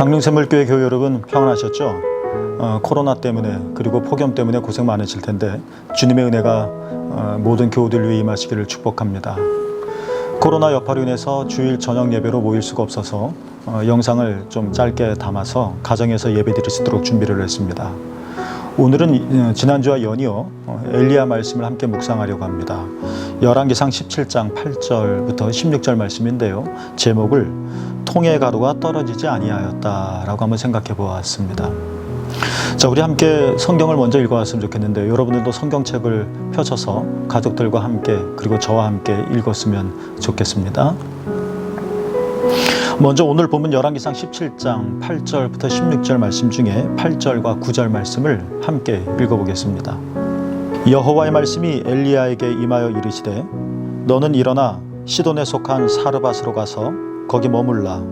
강릉샘물교회 교회 여러분 평안하셨죠? 코로나 때문에 그리고 폭염 때문에 고생 많으실 텐데 주님의 은혜가 모든 교우들 위해 임하시기를 축복합니다. 코로나 여파로 인해서 주일 저녁 예배로 모일 수가 없어서 영상을 좀 짧게 담아서 가정에서 예배 드릴 수 있도록 준비를 했습니다. 오늘은 지난주와 연이어 엘리야 말씀을 함께 묵상하려고 합니다. 열왕기상 17장 8절부터 16절 말씀인데요. 제목을 통의 가루가 떨어지지 아니하였다라고 한번 생각해 보았습니다. 자, 우리 함께 성경을 먼저 읽어왔으면 좋겠는데 여러분들도 성경책을 펴셔서 가족들과 함께 그리고 저와 함께 읽었으면 좋겠습니다. 먼저 오늘 보면 열왕기상 17장 8절부터 16절 말씀 중에 8절과 9절 말씀을 함께 읽어보겠습니다. 여호와의 말씀이 엘리야에게 임하여 이르시되 너는 일어나 시돈에 속한 사르밧으로 가서 거기 머물라.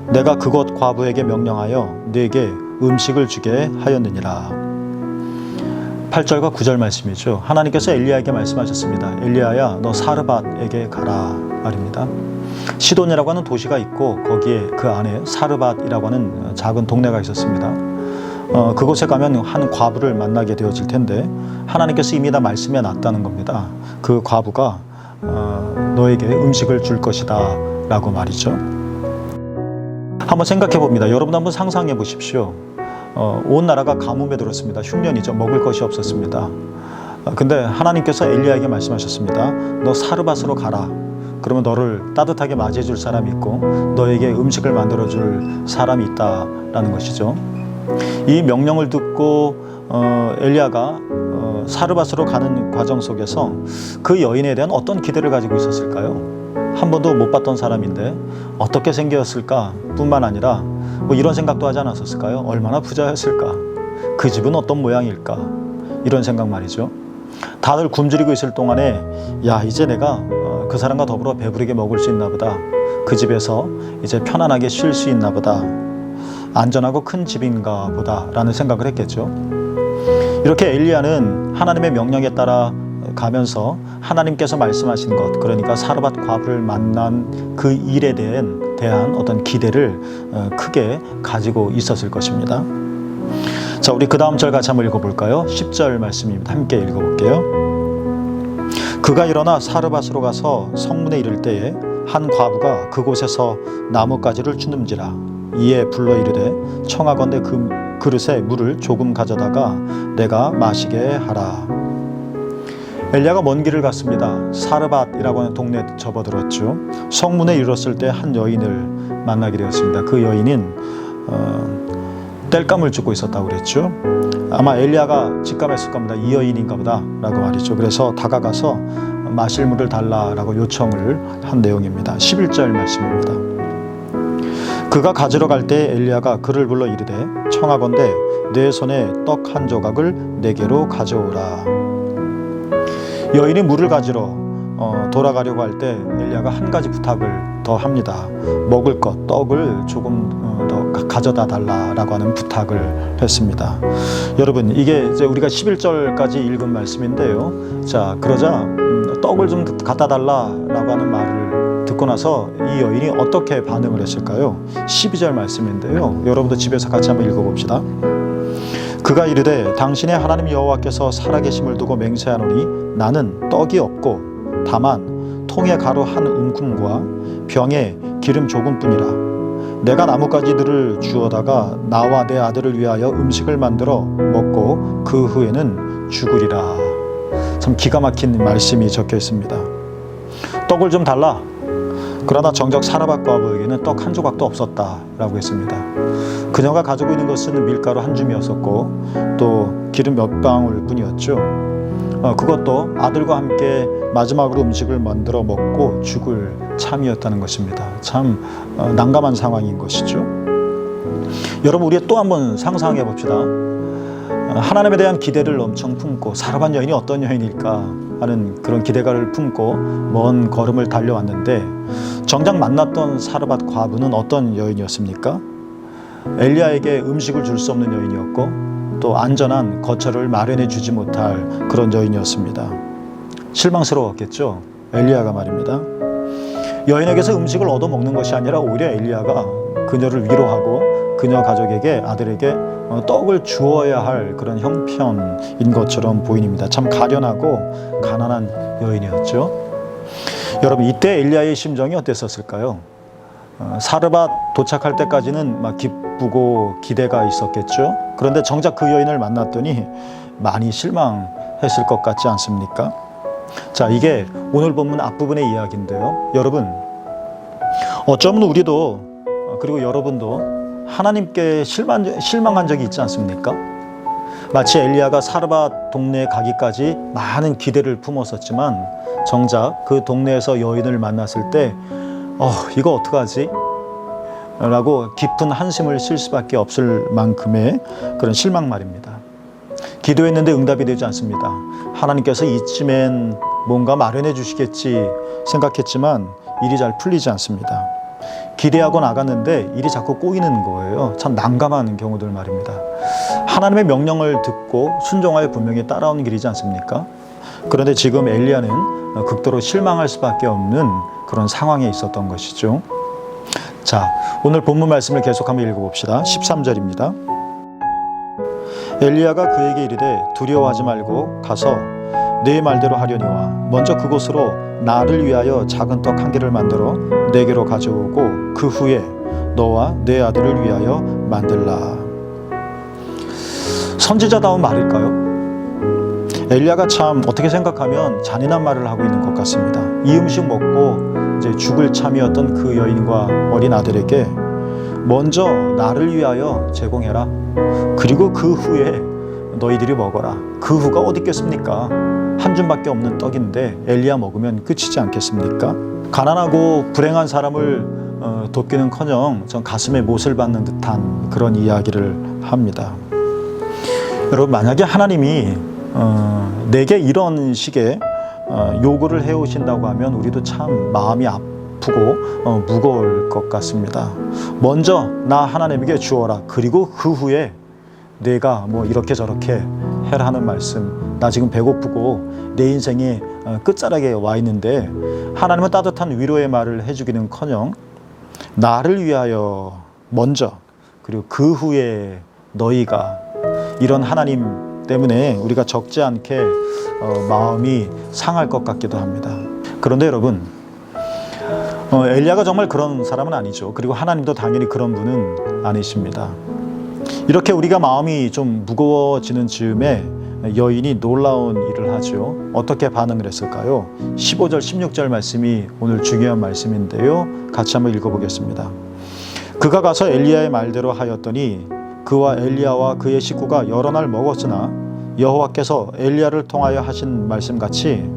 내가 그곳 과부에게 명령하여 네게 음식을 주게 하였느니라. 8절과 9절 말씀이죠. 하나님께서 엘리야에게 말씀하셨습니다. 엘리야야, 너 사르밧에게 가라 말입니다. 시돈이라고 하는 도시가 있고 거기에 그 안에 사르밧이라고 하는 작은 동네가 있었습니다. 그곳에 가면 한 과부를 만나게 되어질 텐데 하나님께서 이미 다 말씀해 놨다는 겁니다. 그 과부가 너에게 음식을 줄 것이다 라고 말이죠. 한번 생각해 봅니다. 여러분 한번 상상해 보십시오. 온 나라가 가뭄에 들었습니다. 흉년이죠. 먹을 것이 없었습니다. 근데 하나님께서 엘리야에게 말씀하셨습니다. 너 사르밧으로 가라. 그러면 너를 따뜻하게 맞이해 줄 사람이 있고 너에게 음식을 만들어 줄 사람이 있다라는 것이죠. 이 명령을 듣고 엘리야가 사르밧으로 가는 과정 속에서 그 여인에 대한 어떤 기대를 가지고 있었을까요? 한 번도 못 봤던 사람인데 어떻게 생겼을까 뿐만 아니라 뭐 이런 생각도 하지 않았었을까요? 얼마나 부자였을까? 그 집은 어떤 모양일까? 이런 생각 말이죠. 다들 굶주리고 있을 동안에 야, 이제 내가 그 사람과 더불어 배부르게 먹을 수 있나 보다. 그 집에서 이제 편안하게 쉴 수 있나 보다. 안전하고 큰 집인가 보다 라는 생각을 했겠죠. 이렇게 엘리야는 하나님의 명령에 따라 가면서 하나님께서 말씀하신 것, 그러니까 사르밧 과부를 만난 그 일에 대한 어떤 기대를 크게 가지고 있었을 것입니다. 자, 우리 그 다음 절 같이 한번 읽어볼까요? 10절 말씀입니다. 함께 읽어볼게요. 그가 일어나 사르밧으로 가서 성문에 이를 때에 한 과부가 그곳에서 나뭇가지를 주는지라. 이에 불러 이르되 청하건대 그 그릇에 물을 조금 가져다가 내가 마시게 하라. 엘리야가 먼 길을 갔습니다. 사르밧이라고 하는 동네에 접어들었죠. 성문에 이르렀을 때 한 여인을 만나게 되었습니다. 그 여인은 땔감을 줍고 있었다고 그랬죠. 아마 엘리야가 직감했을 겁니다. 이 여인인가 보다 라고 말이죠. 그래서 다가가서 마실 물을 달라라고 요청을 한 내용입니다. 11절 말씀입니다. 그가 가지러 갈 때 엘리야가 그를 불러 이르되 청하건대 내 손에 떡 한 조각을 내게로 가져오라. 여인이 물을 가지러 돌아가려고 할 때 엘리야가 한 가지 부탁을 더 합니다. 먹을 것, 떡을 조금 더 가져다 달라라고 하는 부탁을 했습니다. 여러분, 이게 이제 우리가 11절까지 읽은 말씀인데요. 자, 그러자 떡을 좀 갖다 달라라고 하는 말을 듣고 나서 이 여인이 어떻게 반응을 했을까요? 12절 말씀인데요. 여러분도 집에서 같이 한번 읽어봅시다. 그가 이르되 당신의 하나님 여호와께서 살아계심을 두고 맹세하노니 나는 떡이 없고 다만 통에 가루 한 움큼과 병에 기름 조금뿐이라. 내가 나뭇가지들을 주어다가 나와 내 아들을 위하여 음식을 만들어 먹고 그 후에는 죽으리라. 참 기가 막힌 말씀이 적혀 있습니다. 떡을 좀 달라. 그러나 정작 사르밧 과부에게는 떡 한 조각도 없었다라고 했습니다. 그녀가 가지고 있는 것은 밀가루 한 줌이었었고 또 기름 몇 방울 뿐이었죠. 그것도 아들과 함께 마지막으로 음식을 만들어 먹고 죽을 참이었다는 것입니다. 참 난감한 상황인 것이죠. 여러분, 우리 또 한번 상상해 봅시다. 하나님에 대한 기대를 엄청 품고 사르밧 여인이 어떤 여인일까 하는 그런 기대감을 품고 먼 걸음을 달려왔는데 정작 만났던 사르밧 과부는 어떤 여인이었습니까? 엘리야에게 음식을 줄 수 없는 여인이었고 또 안전한 거처를 마련해 주지 못할 그런 여인이었습니다. 실망스러웠겠죠. 엘리야가 말입니다. 여인에게서 음식을 얻어먹는 것이 아니라 오히려 엘리야가 그녀를 위로하고 그녀 가족에게 아들에게 떡을 주어야 할 그런 형편인 것처럼 보입니다. 참 가련하고 가난한 여인이었죠. 여러분, 이때 엘리야의 심정이 어땠었을까요? 사르밧 도착할 때까지는 막 기쁘고 기대가 있었겠죠. 그런데 정작 그 여인을 만났더니 많이 실망했을 것 같지 않습니까? 자, 이게 오늘 본문 앞부분의 이야기인데요. 여러분, 어쩌면 우리도 그리고 여러분도 하나님께 실망한 적이 있지 않습니까? 마치 엘리야가 사르밧 동네에 가기까지 많은 기대를 품었었지만 정작 그 동네에서 여인을 만났을 때 이거 어떡하지? 라고 깊은 한숨을 쉴 수밖에 없을 만큼의 그런 실망 말입니다. 기도했는데 응답이 되지 않습니다. 하나님께서 이쯤엔 뭔가 마련해 주시겠지 생각했지만 일이 잘 풀리지 않습니다. 기대하고 나갔는데 일이 자꾸 꼬이는 거예요. 참 난감한 경우들 말입니다. 하나님의 명령을 듣고 순종하여 분명히 따라오는 길이지 않습니까? 그런데 지금 엘리야는 극도로 실망할 수밖에 없는 그런 상황에 있었던 것이죠. 자, 오늘 본문 말씀을 계속 한번 읽어봅시다. 13절입니다. 엘리야가 그에게 이르되 두려워하지 말고 가서 내 말대로 하려니와 먼저 그곳으로 나를 위하여 작은 떡 한 개를 만들어 내게로 가져오고 그 후에 너와 내 아들을 위하여 만들라. 선지자다운 말일까요? 엘리야가 참 어떻게 생각하면 잔인한 말을 하고 있는 것 같습니다. 이 음식 먹고 이제 죽을 참이었던 그 여인과 어린 아들에게 먼저 나를 위하여 제공해라. 그리고 그 후에 너희들이 먹어라. 그 후가 어디 있겠습니까? 한 줌밖에 없는 떡인데 엘리야 먹으면 끝이지 않겠습니까? 가난하고 불행한 사람을 돕기는커녕 전 가슴에 못을 박는 듯한 그런 이야기를 합니다. 여러분, 만약에 하나님이 내게 이런 식의 요구를 해오신다고 하면 우리도 참 마음이 아프고 무거울 것 같습니다. 먼저 나 하나님에게 주어라. 그리고 그 후에 내가 뭐 이렇게 저렇게 해라 하는 말씀. 나 지금 배고프고 내 인생이 끝자락에 와 있는데 하나님은 따뜻한 위로의 말을 해주기는커녕 나를 위하여 먼저 그리고 그 후에 너희가, 이런 하나님 때문에 우리가 적지 않게 마음이 상할 것 같기도 합니다. 그런데 여러분, 엘리야가 정말 그런 사람은 아니죠. 그리고 하나님도 당연히 그런 분은 아니십니다. 이렇게 우리가 마음이 좀 무거워지는 즈음에 여인이 놀라운 일을 하죠. 어떻게 반응을 했을까요? 15절 16절 말씀이 오늘 중요한 말씀인데요, 같이 한번 읽어보겠습니다. 그가 가서 엘리야의 말대로 하였더니 그와 엘리야와 그의 식구가 여러 날 먹었으나 여호와께서 엘리야를 통하여 하신 말씀같이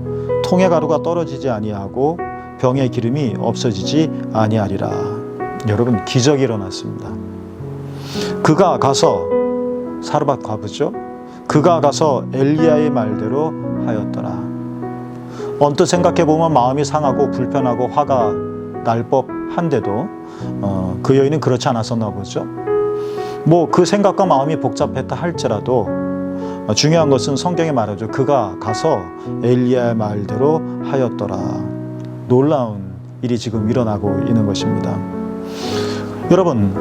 통의 가루가 떨어지지 아니하고 병의 기름이 없어지지 아니하리라. 여러분, 기적이 일어났습니다. 그가 가서, 사르밧 과부죠. 그가 가서 엘리야의 말대로 하였더라. 언뜻 생각해보면 마음이 상하고 불편하고 화가 날 법한데도 그 여인은 그렇지 않았었나 보죠. 뭐 그 생각과 마음이 복잡했다 할지라도 중요한 것은 성경에 말하죠. 그가 가서 엘리야의 말대로 하였더라. 놀라운 일이 지금 일어나고 있는 것입니다. 여러분,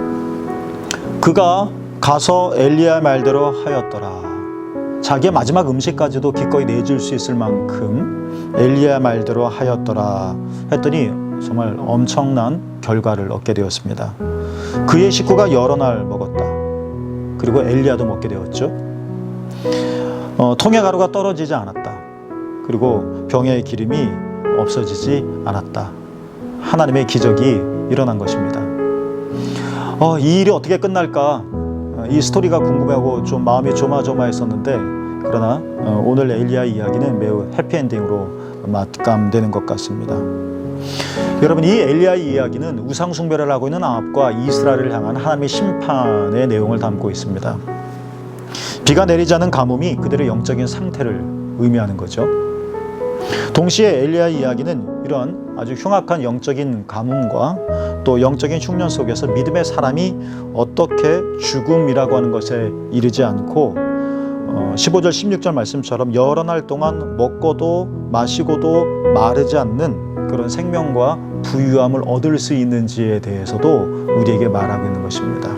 그가 가서 엘리야의 말대로 하였더라. 자기의 마지막 음식까지도 기꺼이 내줄 수 있을 만큼 엘리야의 말대로 하였더라 했더니 정말 엄청난 결과를 얻게 되었습니다. 그의 식구가 여러 날 먹었다. 그리고 엘리야도 먹게 되었죠. 통의 가루가 떨어지지 않았다. 그리고 병의 기름이 없어지지 않았다. 하나님의 기적이 일어난 것입니다. 이 일이 어떻게 끝날까? 이 스토리가 궁금하고 좀 마음이 조마조마했었는데, 그러나 오늘 엘리야 이야기는 매우 해피엔딩으로 마감되는 것 같습니다. 여러분, 이 엘리야 이야기는 우상숭배를 하고 있는 아합과 이스라엘을 향한 하나님의 심판의 내용을 담고 있습니다. 비가 내리지 않은 가뭄이 그들의 영적인 상태를 의미하는 거죠. 동시에 엘리야 이야기는 이런 아주 흉악한 영적인 가뭄과 또 영적인 흉년 속에서 믿음의 사람이 어떻게 죽음이라고 하는 것에 이르지 않고 15절 16절 말씀처럼 여러 날 동안 먹고도 마시고도 마르지 않는 그런 생명과 부유함을 얻을 수 있는지에 대해서도 우리에게 말하고 있는 것입니다.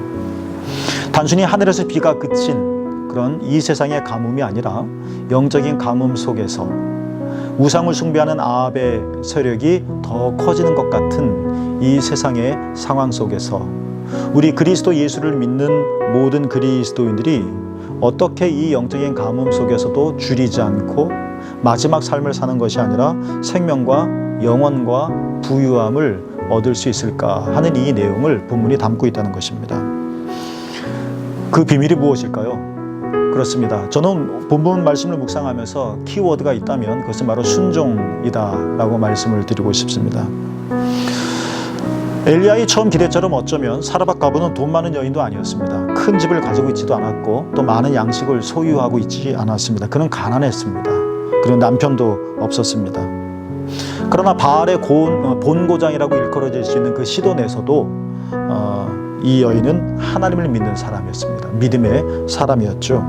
단순히 하늘에서 비가 그친 그런 이 세상의 가뭄이 아니라 영적인 가뭄 속에서 우상을 숭배하는 아합의 세력이 더 커지는 것 같은 이 세상의 상황 속에서 우리 그리스도 예수를 믿는 모든 그리스도인들이 어떻게 이 영적인 가뭄 속에서도 줄이지 않고 마지막 삶을 사는 것이 아니라 생명과 영원과 부유함을 얻을 수 있을까 하는 이 내용을 본문이 담고 있다는 것입니다. 그 비밀이 무엇일까요? 그렇습니다. 저는 본문 말씀을 묵상하면서 키워드가 있다면 그것은 바로 순종이다 라고 말씀을 드리고 싶습니다. 엘리야의 처음 기대처럼 어쩌면 사르밧 과부는 돈 많은 여인도 아니었습니다. 큰 집을 가지고 있지도 않았고 또 많은 양식을 소유하고 있지 않았습니다. 그는 가난했습니다. 그리고 남편도 없었습니다. 그러나 바알의 본고장이라고 일컬어질 수 있는 그 시돈에서도 이 여인은 하나님을 믿는 사람이었습니다. 믿음의 사람이었죠.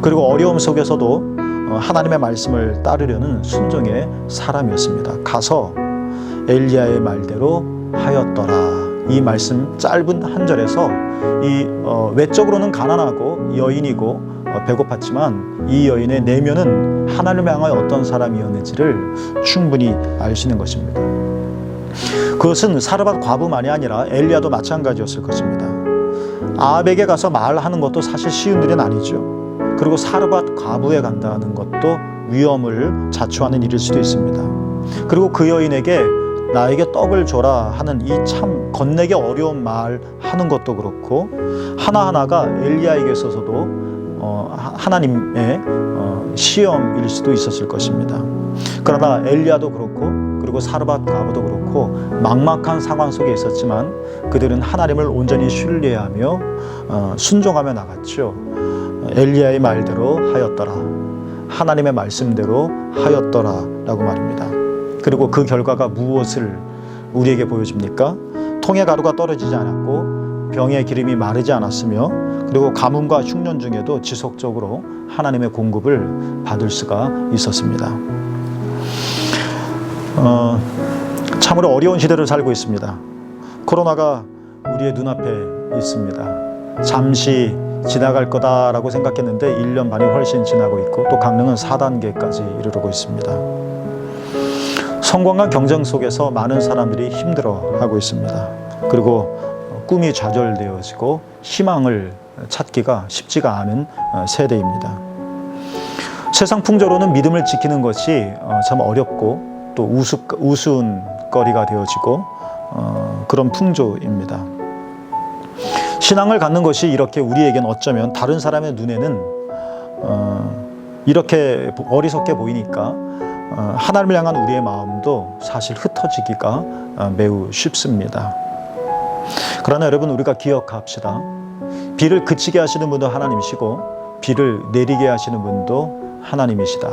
그리고 어려움 속에서도 하나님의 말씀을 따르려는 순종의 사람이었습니다. 가서 엘리야의 말대로 하였더라. 이 말씀 짧은 한 절에서 외적으로는 가난하고 여인이고 배고팠지만 이 여인의 내면은 하나님을 향하여 어떤 사람이었는지를 충분히 알 수 있는 것입니다. 그것은 사르밧 과부만이 아니라 엘리야도 마찬가지였을 것입니다. 아합에게 가서 말하는 것도 사실 쉬운 일은 아니죠. 그리고 사르밧 과부에 간다는 것도 위험을 자초하는 일일 수도 있습니다. 그리고 그 여인에게 나에게 떡을 줘라 하는 이 참 건네기 어려운 말 하는 것도 그렇고 하나하나가 엘리야에게 있어서도 하나님의 시험일 수도 있었을 것입니다. 그러나 엘리야도 그렇고 그리고 사르밧 과부도 그렇고 막막한 상황 속에 있었지만 그들은 하나님을 온전히 신뢰하며 순종하며 나갔죠. 엘리야의 말대로 하였더라. 하나님의 말씀대로 하였더라 라고 말입니다. 그리고 그 결과가 무엇을 우리에게 보여줍니까? 통의 가루가 떨어지지 않았고 병의 기름이 마르지 않았으며 그리고 가뭄과 흉년 중에도 지속적으로 하나님의 공급을 받을 수가 있었습니다. 참으로 어려운 시대를 살고 있습니다. 코로나가 우리의 눈앞에 있습니다. 잠시 지나갈 거다라고 생각했는데 1년 반이 훨씬 지나고 있고 또 강릉은 4단계까지 이르르고 있습니다. 성공과 경쟁 속에서 많은 사람들이 힘들어하고 있습니다. 그리고 꿈이 좌절되어지고 희망을 찾기가 쉽지가 않은 세대입니다. 세상 풍조로는 믿음을 지키는 것이 참 어렵고 또 우스운거리가 되어지고 그런 풍조입니다. 신앙을 갖는 것이 이렇게 우리에겐 어쩌면 다른 사람의 눈에는 이렇게 어리석게 보이니까 하나님을 향한 우리의 마음도 사실 흩어지기가 매우 쉽습니다. 그러나 여러분 우리가 기억합시다. 비를 그치게 하시는 분도 하나님이시고 비를 내리게 하시는 분도 하나님이시다.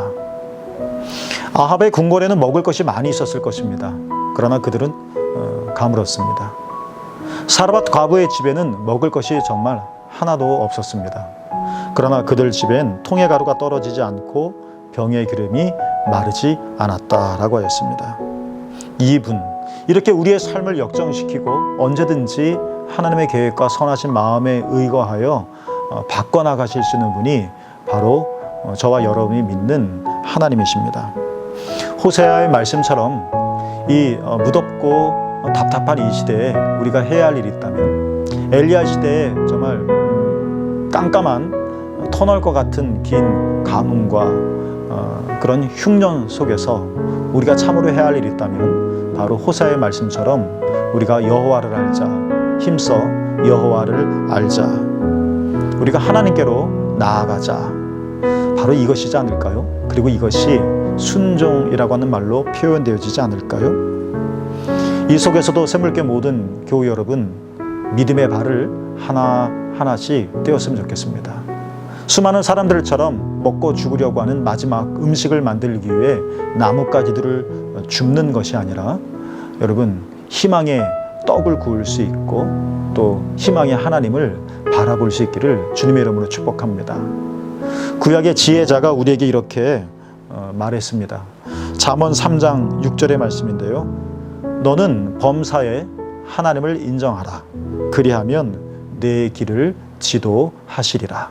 아합의 궁궐에는 먹을 것이 많이 있었을 것입니다. 그러나 그들은 가물었습니다. 사르밧 과부의 집에는 먹을 것이 정말 하나도 없었습니다. 그러나 그들 집엔 통의 가루가 떨어지지 않고 병의 기름이 마르지 않았다라고 하였습니다. 이분, 이렇게 우리의 삶을 역정시키고 언제든지 하나님의 계획과 선하신 마음에 의거하여 바꿔나가실 수 있는 분이 바로 저와 여러분이 믿는 하나님이십니다. 호세아의 말씀처럼 이 무덥고 답답한 이 시대에 우리가 해야 할 일이 있다면 엘리야 시대에 정말 깜깜한 터널 것 같은 긴 가뭄과 그런 흉년 속에서 우리가 참으로 해야 할 일이 있다면 바로 호세아의 말씀처럼 우리가 여호와를 알자, 힘써 여호와를 알자, 우리가 하나님께로 나아가자, 바로 이것이지 않을까요? 그리고 이것이 순종이라고 하는 말로 표현되어지지 않을까요? 이 속에서도 새물교 모든 교우 여러분, 믿음의 발을 하나하나씩 떼었으면 좋겠습니다. 수많은 사람들처럼 먹고 죽으려고 하는 마지막 음식을 만들기 위해 나뭇가지들을 줍는 것이 아니라 여러분 희망의 떡을 구울 수 있고 또 희망의 하나님을 바라볼 수 있기를 주님의 이름으로 축복합니다. 구약의 지혜자가 우리에게 이렇게 말했습니다. 잠언 3장 6절의 말씀인데요. 너는 범사에 하나님을 인정하라. 그리하면 내 길을 지도하시리라.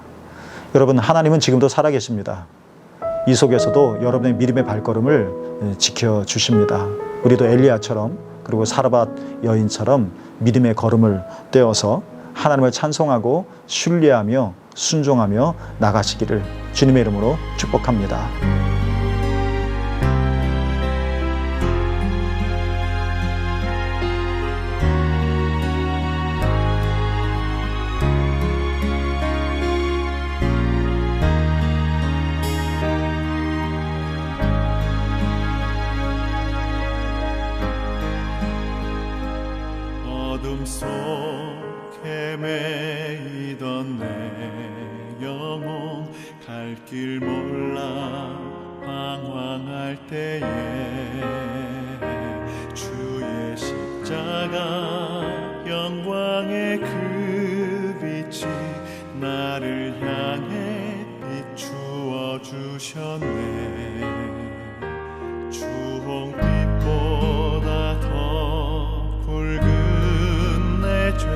여러분, 하나님은 지금도 살아계십니다. 이 속에서도 여러분의 믿음의 발걸음을 지켜주십니다. 우리도 엘리야처럼, 그리고 사르밧 여인처럼 믿음의 걸음을 떼어서 하나님을 찬송하고 신뢰하며 순종하며 나가시기를 주님의 이름으로 축복합니다. 어둠 속에 매이던 내 영혼 갈 길 몰라 방황할 때에 주의 십자가 영광의 그 빛이 나를 향해 비추어 주셨네. 주홍빛보다 더 붉은 내 죄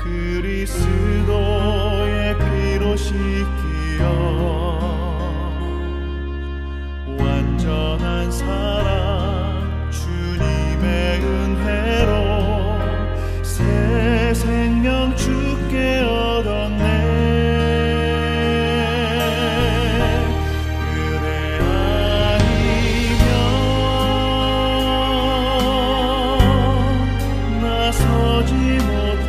그리스도의 피로 씻기어 완전한 사랑 주님의 은혜로 새 생명 주께 얻었네. 그대 아니면 나 서지 못